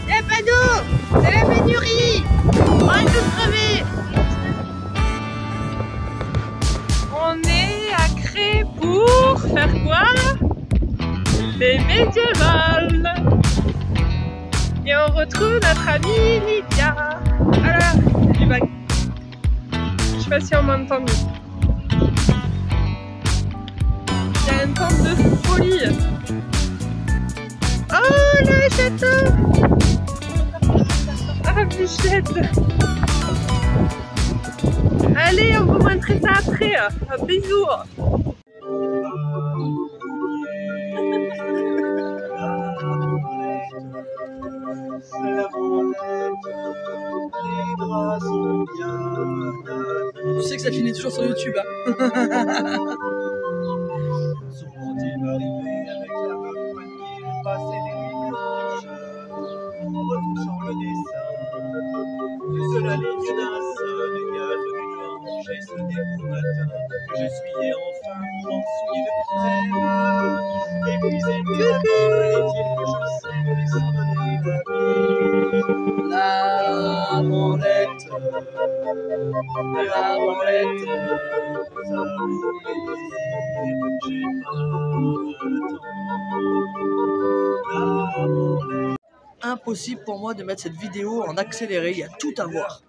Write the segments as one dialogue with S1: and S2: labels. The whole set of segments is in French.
S1: Y'a pas d'eau, c'est la pénurie. On est tous crevés. On est à Cré pour faire quoi là? Les médiévales. Et on retrouve notre amie Lydia. Ah là, c'est du vague. Je sais pas si on m'entend mieux. Il y a une forme de folie. Oh le château! Ah Bichette! Allez, on vous montrer ça après. Un bisou!
S2: Tu sais que ça finit toujours sur YouTube, hein.
S3: Retouchant le dessin de la ligne d'un seul gâteau du blanche et ce début matin que j'essuyais enfin mon soulier de crème. Épuisé mais attendrait-il que je sème et sans donner la branlette, ça voulait, j'ai pas le temps. La branlette.
S2: Impossible pour moi de mettre cette vidéo en accéléré, il y a tout à voir.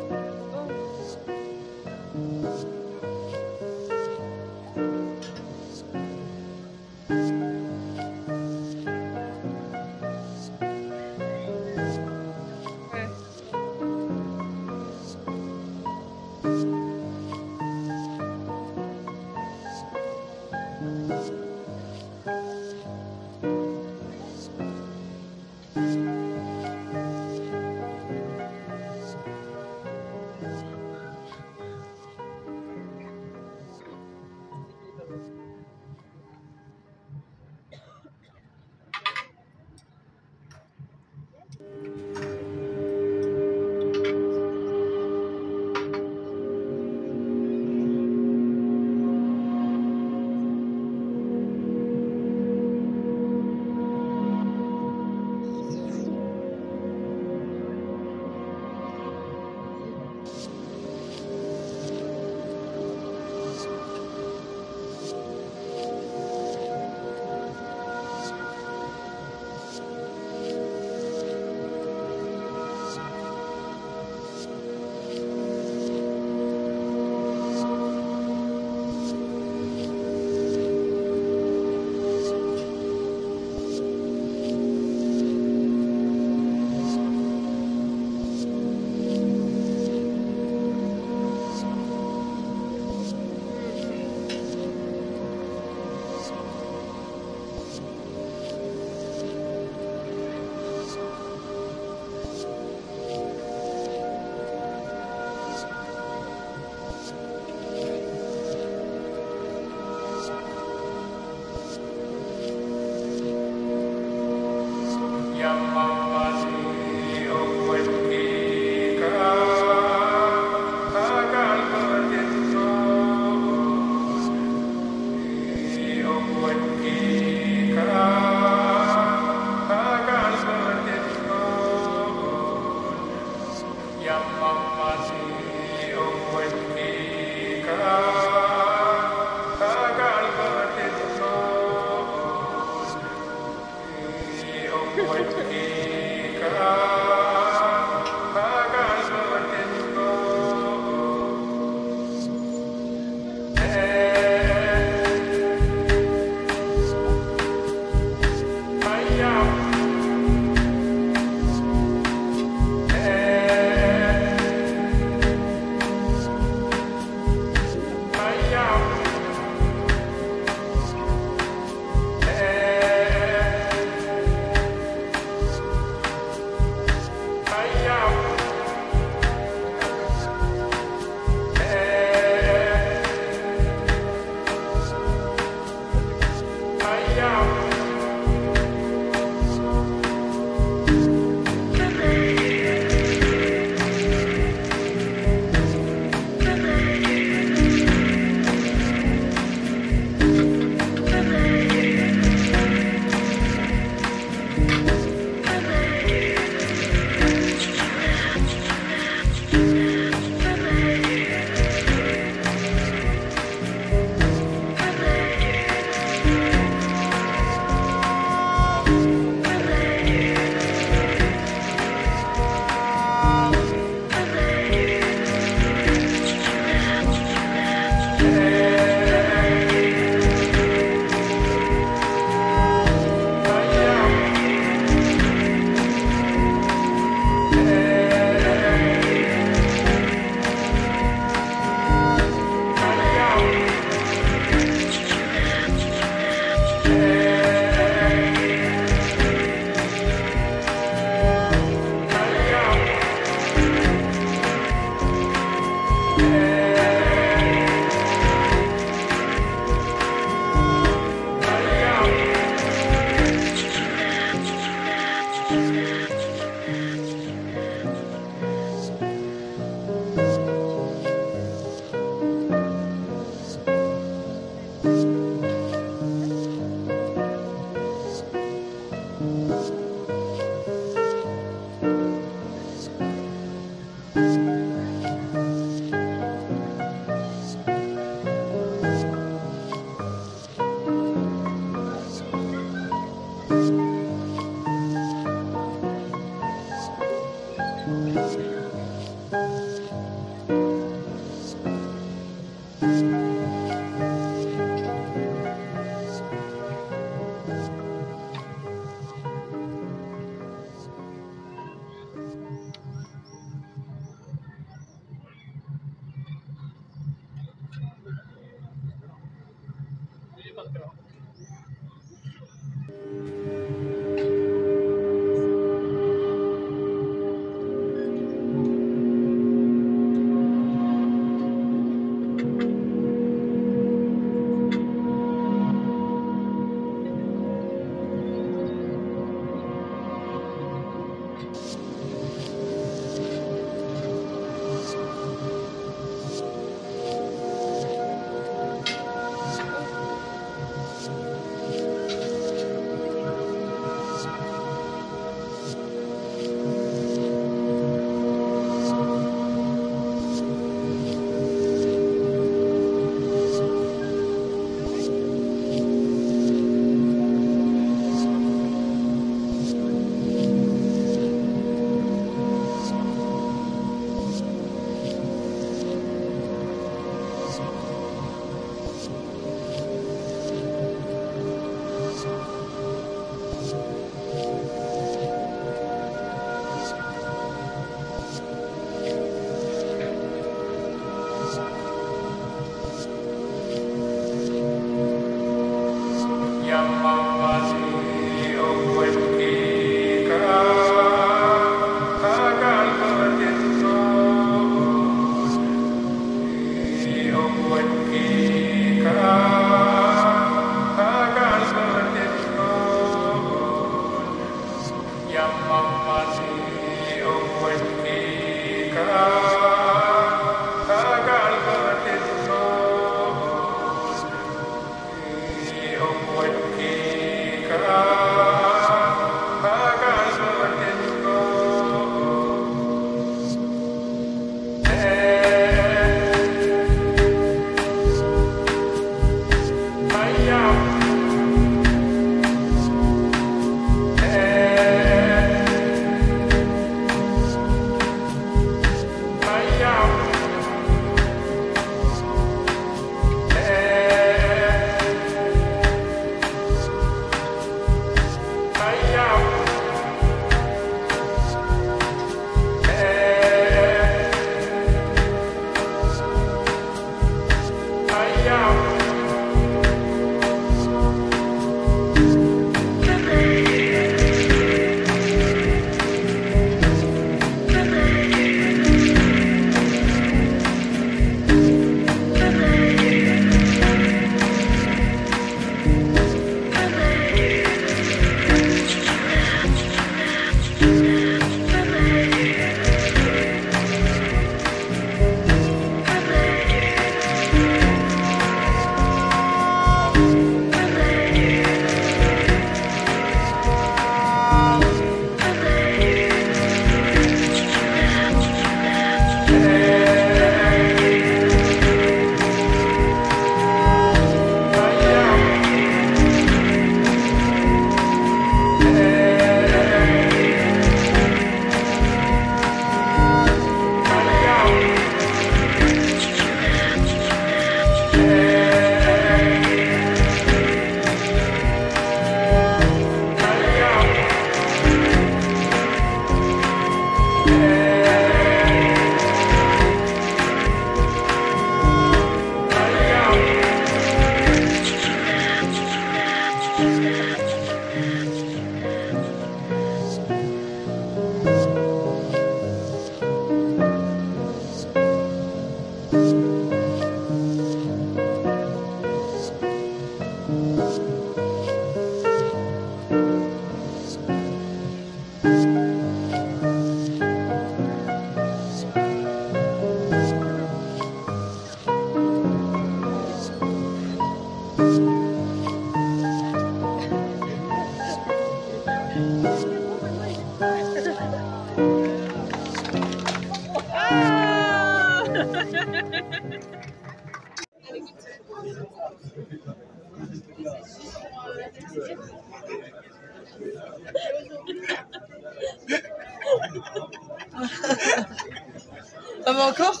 S2: Ça va encore?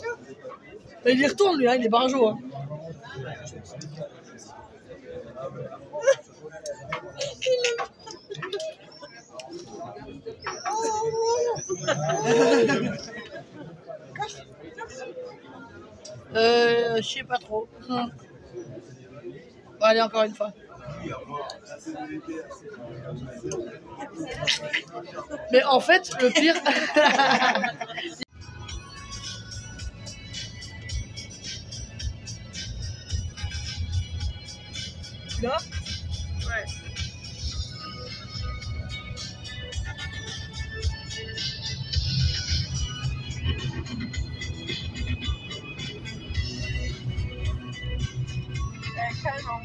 S2: Mais il y retourne lui, hein, il est barjot. Hein. Je sais pas trop. Bon, allez, encore une fois. Mais en fait, le pire... Là?
S1: Ouais. Calmement.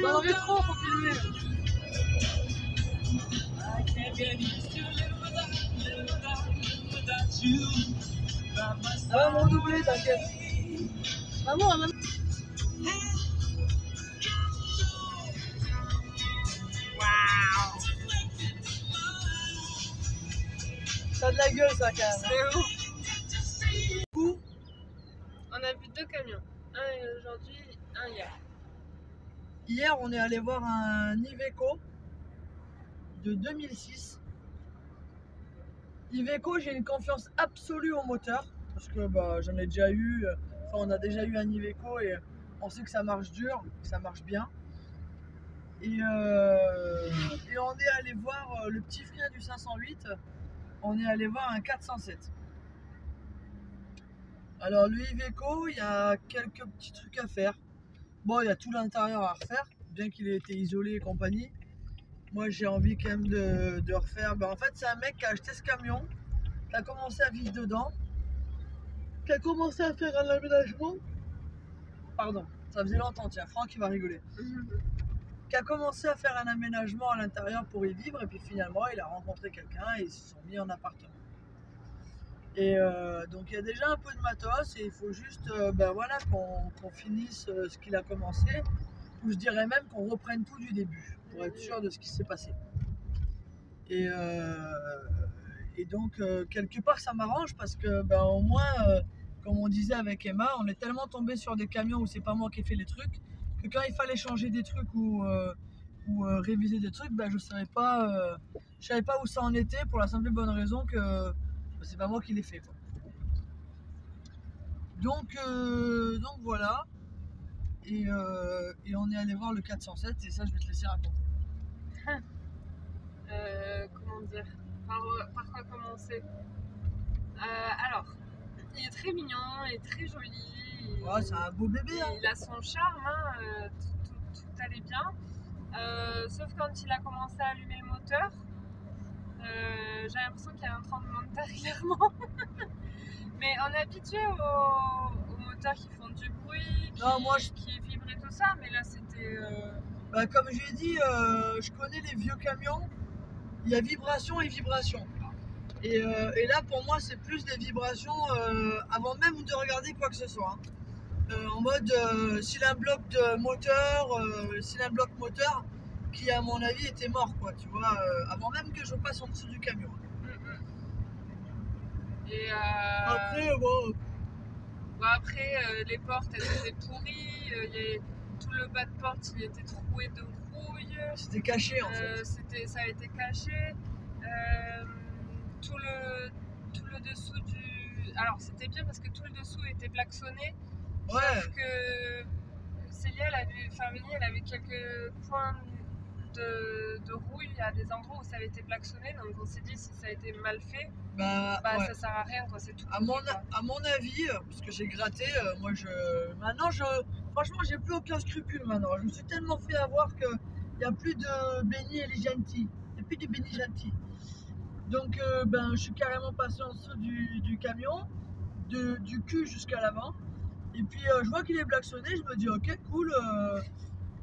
S2: Dans le rétro, faut filmer. Ah, mon doublé, t'inquiète. Maman, maman.
S1: Waouh!
S2: Ça a de la gueule, ça, quand même.
S1: C'est ouf! On a vu 2 camions. Un aujourd'hui, un hier.
S2: Hier, on est allé voir un Iveco de 2006. Iveco, j'ai une confiance absolue au moteur parce que bah, j'en ai déjà eu, enfin on a déjà eu un Iveco et on sait que ça marche dur, que ça marche bien. Et on est allé voir le petit frère du 508, on est allé voir un 407. Alors le Iveco, il y a quelques petits trucs à faire. Bon, il y a tout l'intérieur à refaire, bien qu'il ait été isolé et compagnie. Moi j'ai envie quand même de refaire. Ben, en fait c'est un mec qui a acheté ce camion, qui a commencé à vivre dedans, qui a commencé à faire un aménagement. Pardon, ça faisait longtemps, tiens, Franck il va rigoler. Qui a commencé à faire un aménagement à l'intérieur pour y vivre et puis finalement il a rencontré quelqu'un et ils se sont mis en appartement. Et donc il y a déjà un peu de matos et il faut juste ben voilà, qu'on finisse ce qu'il a commencé, ou je dirais même qu'on reprenne tout du début pour être sûr de ce qui s'est passé. Et donc quelque part ça m'arrange parce que ben, au moins comme on disait avec Emma, on est tellement tombé sur des camions où c'est pas moi qui ai fait les trucs que quand il fallait changer des trucs ou réviser des trucs, ben, je savais pas où ça en était pour la simple et bonne raison que c'est pas moi qui l'ai fait quoi. Donc voilà et on est allé voir le 407 et ça je vais te laisser raconter.
S1: Comment dire, par quoi commencer? Alors, il est très mignon et très joli.
S2: Ouais, c'est un beau bébé. Hein.
S1: Il a son charme, hein, tout allait bien. Sauf quand il a commencé à allumer le moteur, j'ai l'impression qu'il y a un tremblement de terre clairement. Mais on est habitué aux moteurs qui font du bruit, qui vibrent et tout ça, mais là c'était...
S2: Bah, comme je l'ai dit, je connais les vieux camions, il y a vibration et vibration. Et là pour moi c'est plus des vibrations avant même de regarder quoi que ce soit. Hein. En mode cylindre-bloc moteur qui à mon avis était mort quoi, tu vois, avant même que je passe en dessous du camion.
S1: Et
S2: après bon...
S1: Après les portes elles étaient pourries, tout le bas de porte il était troué de rouille.
S2: C'était caché en fait.
S1: Ça a été caché. Tout le dessous du... Alors c'était bien parce que tout le dessous était klaxonné.
S2: Ouais.
S1: Sauf que Célia elle avait quelques points de rouille à des endroits où ça avait été klaxonné, donc on s'est dit si ça a été mal fait, ouais. Ça sert à rien quoi, c'est tout.
S2: À mon avis, parce que j'ai gratté, maintenant franchement j'ai plus aucun scrupule maintenant. Je me suis tellement fait avoir que il n'y a plus de Benny et les gentils. Il n'y a plus de Benny gentils. Donc je suis carrément passé en dessous du camion, du cul jusqu'à l'avant. Et puis je vois qu'il est klaxonné, je me dis ok cool,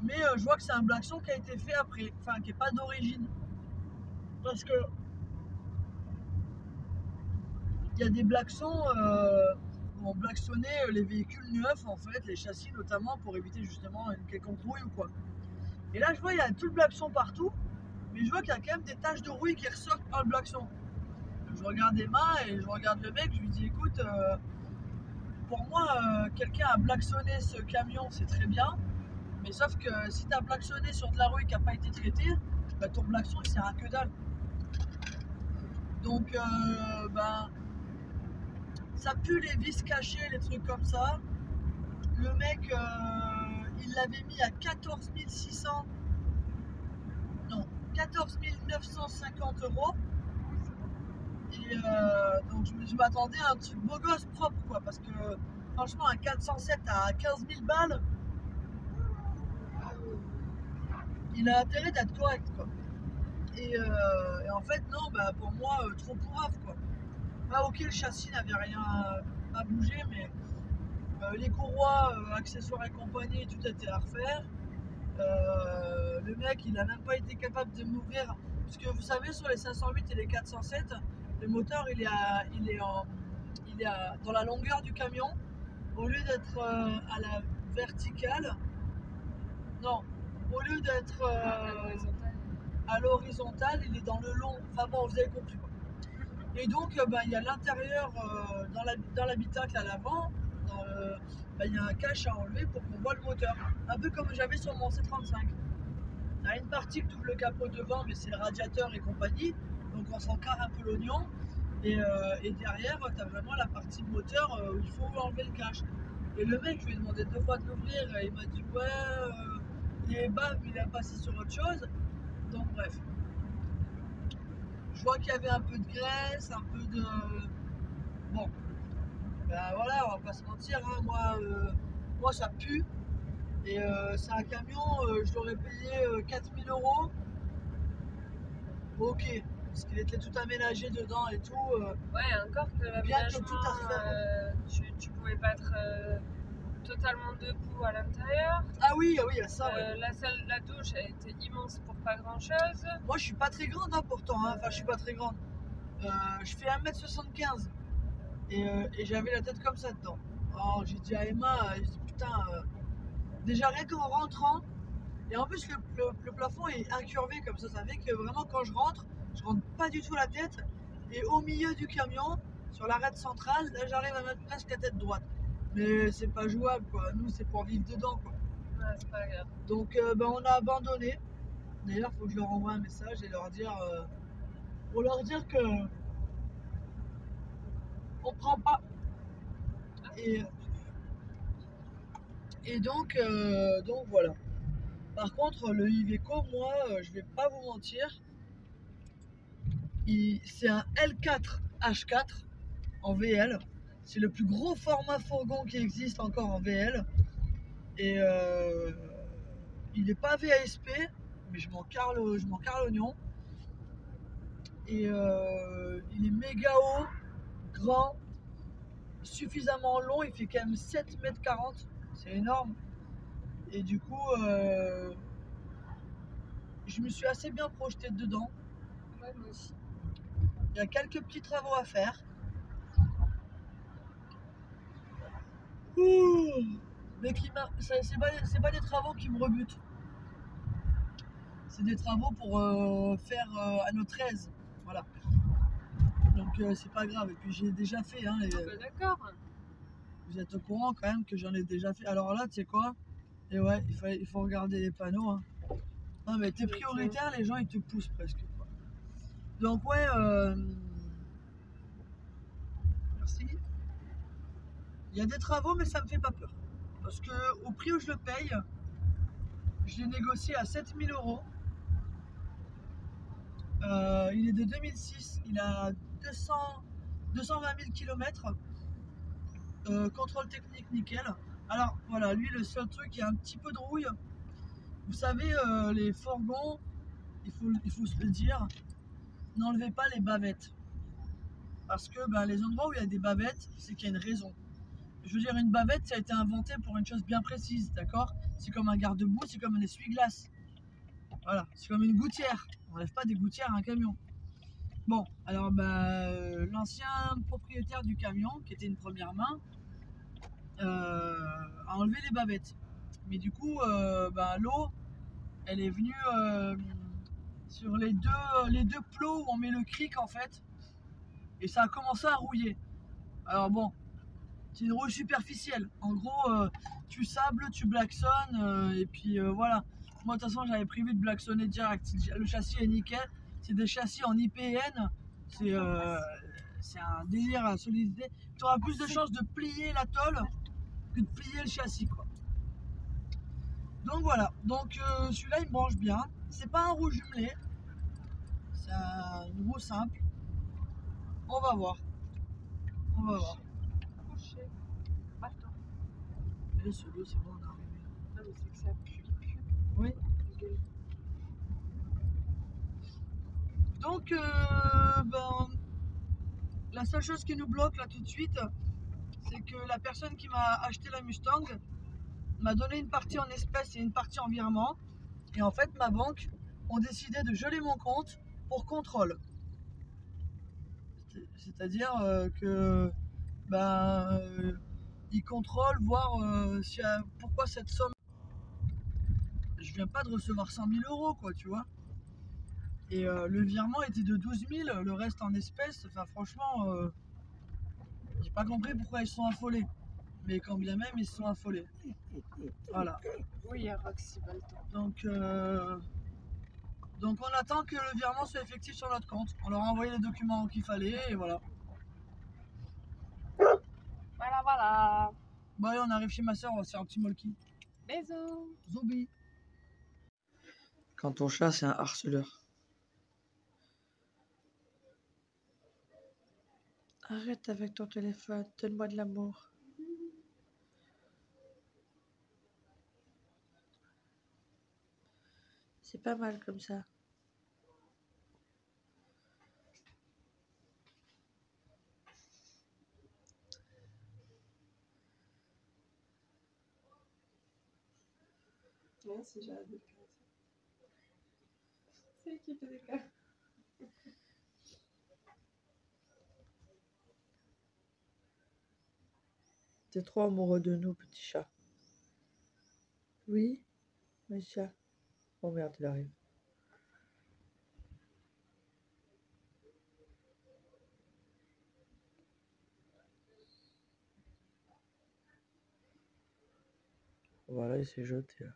S2: mais je vois que c'est un klaxon qui a été fait après, enfin qui n'est pas d'origine. Parce que il y a des klaxons pour klaxonner les véhicules neufs en fait, les châssis notamment pour éviter justement une quelconque rouille ou quoi. Et là je vois il y a tout le klaxon partout, mais je vois qu'il y a quand même des taches de rouille qui ressortent par le klaxon. Je regarde Emma et je regarde le mec, je lui dis écoute, pour moi quelqu'un a klaxonné ce camion c'est très bien, mais sauf que si tu as klaxonné sur de la rouille qui n'a pas été traitée, bah, ton klaxon il sert à que dalle. Donc ça pue les vis cachées, les trucs comme ça. Le mec, il l'avait mis à 14 600, non, 14 950 €. Et donc je m'attendais à un truc beau gosse propre, quoi, parce que franchement, un 407 à 15 000 balles, il a intérêt d'être correct, quoi. Et en fait, non, pour moi, trop pourrave, quoi. Ok, le châssis n'avait rien à bouger, mais les courroies, accessoires et compagnie, tout était à refaire. Le mec, il n'a même pas été capable de m'ouvrir. Parce que vous savez, sur les 508 et les 407, le moteur, il est dans la longueur du camion. Au lieu d'être à la verticale, non, au lieu d'être à l'horizontale, il est dans le long. Enfin bon, vous avez compris quoi. Et donc, il y a l'intérieur dans l'habitacle à l'avant, il y a un cache à enlever pour qu'on voit le moteur. Un peu comme j'avais sur mon C35. Il y a une partie qui ouvre le capot devant, mais c'est le radiateur et compagnie. Donc on s'en carre un peu l'oignon. Et derrière, tu as vraiment la partie moteur où il faut enlever le cache. Et le mec, je lui ai demandé 2 fois de l'ouvrir et il m'a dit ouais, et bam, il a passé sur autre chose. Donc bref. Je vois qu'il y avait un peu de graisse, un peu de... Bon, ben voilà, on va pas se mentir, hein. Moi ça pue. Et c'est un camion, je l'aurais payé 4000 €. Ok, parce qu'il était tout aménagé dedans et tout.
S1: Ouais, encore que l'aménagement,
S2: tout à refaire.
S1: tu pouvais pas être totalement debout à l'intérieur.
S2: Ah oui, il y a ça, ouais.
S1: La douche, elle était immense pour pas grand chose.
S2: Moi je suis pas très grande, hein, pourtant, hein. Enfin je suis pas très grande. Je fais 1m75 et j'avais la tête comme ça dedans. Alors j'ai dit à Emma, j'ai dit, putain, déjà rien qu'en rentrant, et en plus le plafond est incurvé comme ça fait que vraiment quand je rentre pas du tout la tête, et au milieu du camion, sur l'arête centrale, là j'arrive à mettre presque la tête droite. Mais c'est pas jouable quoi, nous c'est pour vivre dedans quoi.
S1: Ouais, c'est pas grave.
S2: Donc ben, on a abandonné. D'ailleurs faut que je leur envoie un message et leur dire pour leur dire que on prend pas. Et donc voilà. Par contre, le Iveco, moi, je vais pas vous mentir, c'est un L4 H4 en VL. C'est le plus gros format fourgon qui existe encore en VL. Et il n'est pas VASP, mais je m'en carre l'oignon. Et il est méga haut, grand, suffisamment long. Il fait quand même 7,40 m. C'est énorme. Et du coup, je me suis assez bien projeté dedans.
S1: Ouais, moi aussi.
S2: Il y a quelques petits travaux à faire. Ouh, mais c'est pas des travaux qui me rebutent. C'est des travaux pour faire à notre aise. Voilà. Donc c'est pas grave. Et puis j'ai déjà fait. Hein,
S1: D'accord.
S2: Vous êtes au courant quand même que j'en ai déjà fait. Alors là, tu sais quoi? Et ouais, il faut regarder les panneaux. Hein. Non mais t'es prioritaire, les gens ils te poussent presque. Quoi. Donc ouais, merci. Il y a des travaux mais ça me fait pas peur. Parce que au prix où je le paye, je l'ai négocié à 7000 €. Il est de 2006, il a 220 000 km. Contrôle technique nickel. Alors voilà, lui le seul truc, il y a un petit peu de rouille. Vous savez, les fourgons, il faut se le dire, n'enlevez pas les bavettes. Parce que ben, les endroits où il y a des bavettes, c'est qu'il y a une raison. Je veux dire, une bavette, ça a été inventé pour une chose bien précise, d'accord? C'est comme un garde-boue, c'est comme un essuie-glace. Voilà, c'est comme une gouttière. On n'enlève pas des gouttières à un camion. Bon, alors l'ancien propriétaire du camion, qui était une première main, a enlevé les bavettes. Mais du coup, l'eau, elle est venue sur les deux plots où on met le cric en fait. Et ça a commencé à rouiller. Alors bon, c'est une rouille superficielle. En gros, tu sables, tu blacksonnes, et puis voilà. Moi, de toute façon, j'avais prévu de blacksonner direct. Le châssis est nickel. C'est des châssis en IPN. C'est un délire à solidité. Tu auras plus de chances de plier la tôle que de plier le châssis, quoi. Donc voilà. Donc celui-là, il me branche bien. C'est pas un roue jumelé. C'est une roue simple. On va voir. On va voir.
S1: Couché. Attends.
S2: Et ce lieu, c'est bon, on est arrivé.
S1: Non, mais c'est que ça pue.
S2: Oui. Donc, la seule chose qui nous bloque là tout de suite, c'est que la personne qui m'a acheté la Mustang m'a donné une partie en espèces et une partie en virement. Et en fait, ma banque ont décidé de geler mon compte pour contrôle. C'est-à-dire que ils contrôlent, voir pourquoi cette somme. Je viens pas de recevoir 100 000 €, quoi, tu vois. Et le virement était de 12 000, le reste en espèces. Enfin, franchement, j'ai pas compris pourquoi ils se sont affolés. Mais quand bien même, ils se sont affolés. Voilà.
S1: Oui, il y a Roxy Balton.
S2: Donc on attend que le virement soit effectif sur notre compte. On leur a envoyé les documents qu'il fallait et voilà.
S1: Voilà, voilà.
S2: Bon allez, on arrive chez ma soeur, on va se faire un petit molki.
S1: Bisous.
S2: Zombie. Quand ton chat c'est un harceleur. Arrête avec ton téléphone, donne-moi de l'amour. C'est pas mal comme ça.
S1: Merci, j'ai hâte de le caresser. C'est qui te décale?
S2: T'es trop amoureux de nous, petit chat. Oui, mes chat. Oh merde, il arrive. Voilà, il s'est jeté là.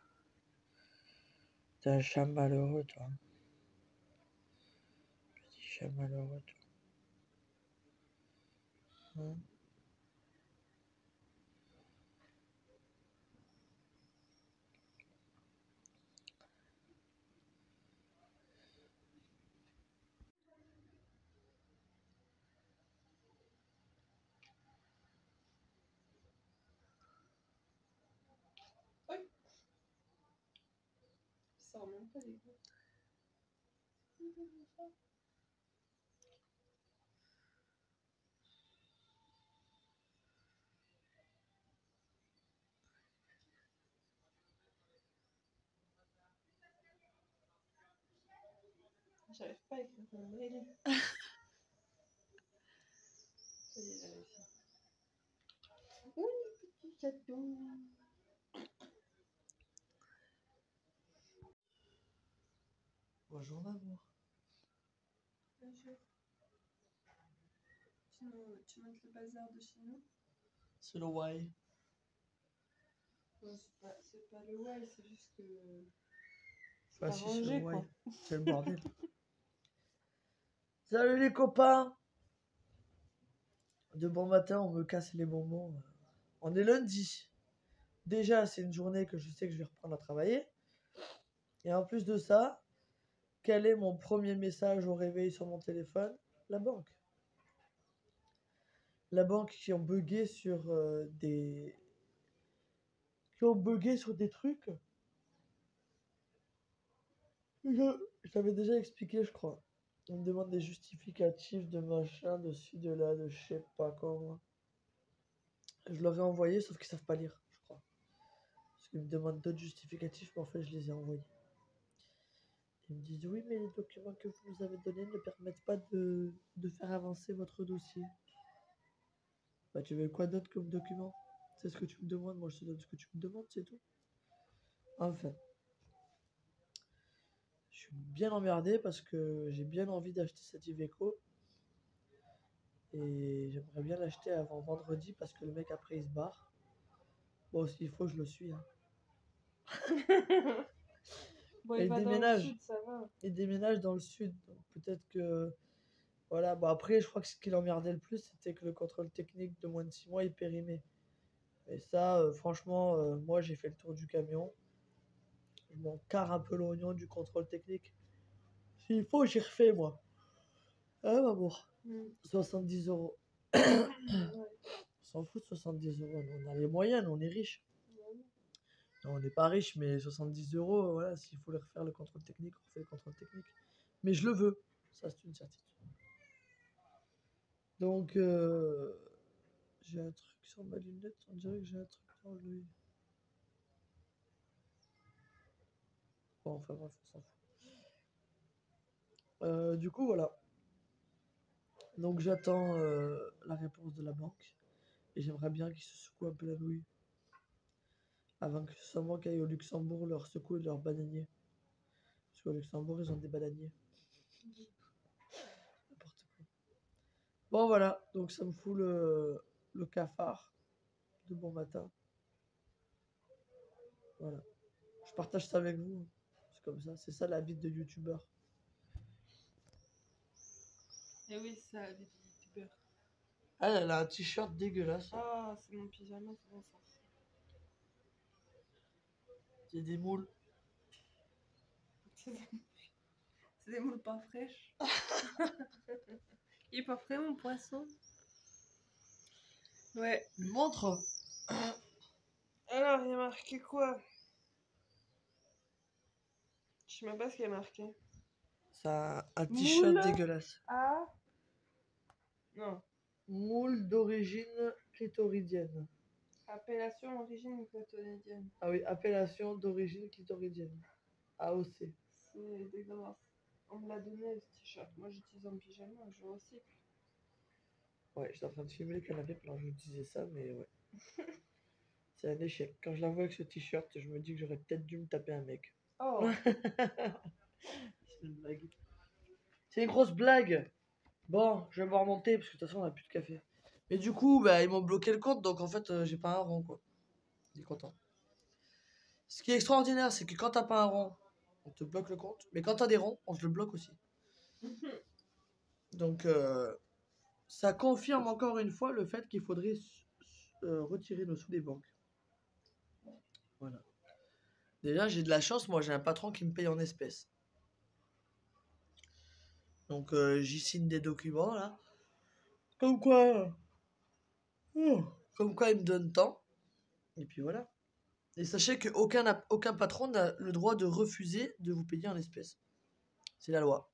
S2: T'es un chat malheureux, toi. Petit chat malheureux, toi. Hein?
S1: Ça remonte pas les gouttes. J'arrive pas à écrire mon mail. Ça y est, j'ai réussi. Oui, petit chaton.
S2: Bonjour, l'amour.
S1: Bonjour. Tu montes le bazar de chez nous?
S2: C'est le why.
S1: Non, c'est pas le why, c'est juste que. C'est
S2: Bah
S1: pas
S2: si, c'est le
S1: rangé,
S2: why.
S1: quoi.
S2: C'est le bordel. Salut les copains. De bon matin, on me casse les bonbons. On est lundi. Déjà, c'est une journée que je sais que je vais reprendre à travailler. Et en plus de ça, quel est mon premier message au réveil sur mon téléphone? La banque. La banque qui ont bugué sur des... Qui ont bugué sur des trucs. Je t'avais déjà expliqué, je crois. On me demande des justificatifs de machin, de ci, de là, de je sais pas comment. Je leur ai envoyé, sauf qu'ils savent pas lire, je crois. Parce qu'ils me demandent d'autres justificatifs, mais en fait, je les ai envoyés. Ils me disent oui, mais les documents que vous nous avez donnés ne permettent pas de faire avancer votre dossier. Bah, tu veux quoi d'autre comme document? C'est ce que tu me demandes, moi je te donne ce que tu me demandes, c'est tout. Enfin, je suis bien emmerdé parce que j'ai bien envie d'acheter cette Iveco. Et j'aimerais bien l'acheter avant vendredi parce que le mec après il se barre. Bon, s'il faut, je le suis. Hein.
S1: Bon,
S2: Et
S1: il
S2: il
S1: va dans le
S2: déménage.
S1: sud, ça va.
S2: Il déménage dans le sud. Donc peut-être que. Voilà, bon après, je crois que ce qui l'emmerdait le plus, c'était que le contrôle technique de moins de 6 mois est périmé. Et ça, franchement, moi j'ai fait le tour du camion. Je m'en carre un peu l'oignon du contrôle technique. S'il faut, j'y refais moi. Hein, mamour? 70 euros. On s'en fout de 70 euros. On a les moyens, on est riches. Non, on n'est pas riche, mais 70 euros, voilà, s'il faut les refaire le contrôle technique, on refait le contrôle technique. Mais je le veux, ça c'est une certitude. Donc, j'ai un truc sur ma lunette, on dirait que j'ai un truc dans l'œil. Bon, enfin bref, on s'en fout. Du coup, voilà. Donc j'attends la réponse de la banque. Et j'aimerais bien qu'ils se secouent un peu la nouille. Avant que ce soit moi qui aille au Luxembourg leur secouer leur bananier. Parce qu'au Luxembourg, ils ont des bananiers. N'importe quoi. Bon, voilà. Donc ça me fout le cafard de bon matin. Voilà. Je partage ça avec vous. C'est comme ça. C'est ça la vie de youtubeur.
S1: Et oui, ça, la vie de youtubeur.
S2: Elle a un t-shirt dégueulasse.
S1: Ah, c'est mon pyjama, c'est bon ça.
S2: C'est des moules.
S1: C'est des moules pas fraîches. Il est pas frais, mon poisson. Ouais.
S2: Montre.
S1: Alors, il y a marqué quoi? Je sais même pas ce qu'il y a marqué.
S2: Ça a un t-shirt
S1: Moule.
S2: dégueulasse.
S1: Ah. Non.
S2: Moule d'origine clitoridienne.
S1: Appellation origine clitoridienne.
S2: Ah oui, appellation d'origine clitoridienne. AOC.
S1: C'est dégueulasse. On me l'a donné ce t-shirt. Moi j'utilise un pyjama, je recycle.
S2: Ouais, j'étais en train de filmer le canapé pendant que je disais ça, mais ouais. C'est un échec. Quand je la vois avec ce t-shirt, je me dis que j'aurais peut-être dû me taper un mec.
S1: Oh.
S2: C'est une blague. C'est une grosse blague. Bon, je vais me remonter parce que de toute façon on a plus de café. Mais du coup, bah, ils m'ont bloqué le compte, donc en fait, j'ai pas un rond, quoi. Il est content. Ce qui est extraordinaire, c'est que quand t'as pas un rond, on te bloque le compte. Mais quand t'as des ronds, on te le bloque aussi. Donc, ça confirme encore une fois le fait qu'il faudrait retirer nos sous des banques. Voilà. Déjà, j'ai de la chance, moi j'ai un patron qui me paye en espèces. Donc, j'y signe des documents, là. Comme quoi... Comme quoi il me donne tant. Et puis voilà. Et sachez qu'aucun patron n'a le droit de refuser de vous payer en espèces. C'est la loi.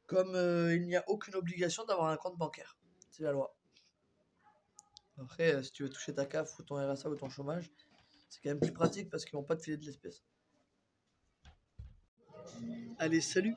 S2: Comme il n'y a aucune obligation d'avoir un compte bancaire. C'est la loi. Après, si tu veux toucher ta CAF ou ton RSA ou ton chômage, c'est quand même plus pratique parce qu'ils vont pas te filer de l'espèce. Allez, salut!